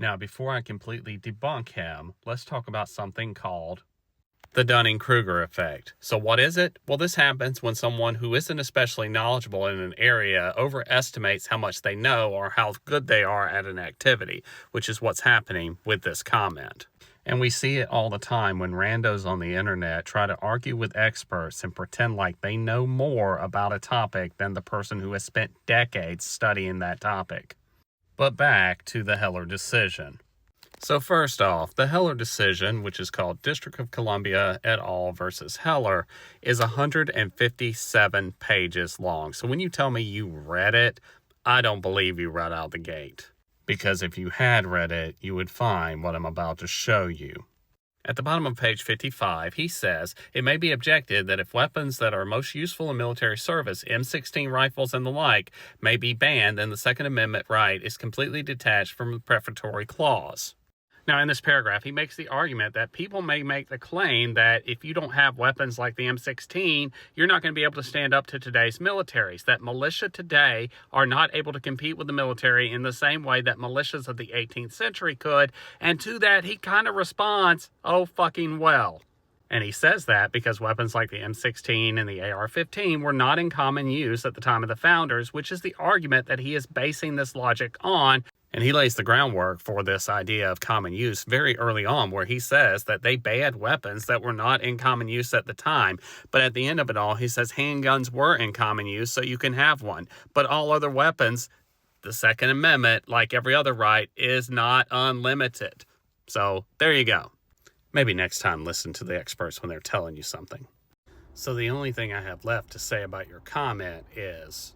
Now, before I completely debunk him, let's talk about something called the Dunning-Kruger effect. So what is it? Well, this happens when someone who isn't especially knowledgeable in an area overestimates how much they know or how good they are at an activity, which is what's happening with this comment. And we see it all the time when randos on the internet try to argue with experts and pretend like they know more about a topic than the person who has spent decades studying that topic. But back to the Heller decision. So first off, the Heller decision, which is called District of Columbia et al. Versus Heller, is 157 pages long. So when you tell me you read it, I don't believe you right out the gate. Because if you had read it, you would find what I'm about to show you. At the bottom of page 55, he says, it may be objected that if weapons that are most useful in military service, M-16 rifles and the like, may be banned, then the Second Amendment right is completely detached from the prefatory clause. Now, in this paragraph, he makes the argument that people may make the claim that if you don't have weapons like the M16, you're not going to be able to stand up to today's militaries, that militia today are not able to compete with the military in the same way that militias of the 18th century could, and to that, he kind of responds, oh, fucking well. And he says that because weapons like the M16 and the AR-15 were not in common use at the time of the founders, which is the argument that he is basing this logic on. And he lays the groundwork for this idea of common use very early on, where he says that they banned weapons that were not in common use at the time. But at the end of it all, he says handguns were in common use, so you can have one. But all other weapons, the Second Amendment, like every other right, is not unlimited. So there you go. Maybe next time listen to the experts when they're telling you something. So the only thing I have left to say about your comment is,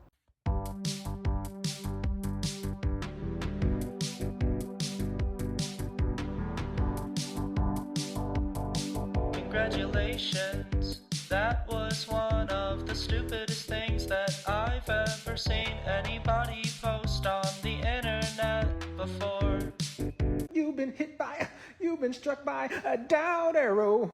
congratulations, that was one of the stupidest things that I've ever seen anybody post on the internet before. You've been struck by a Dowd-Arrow.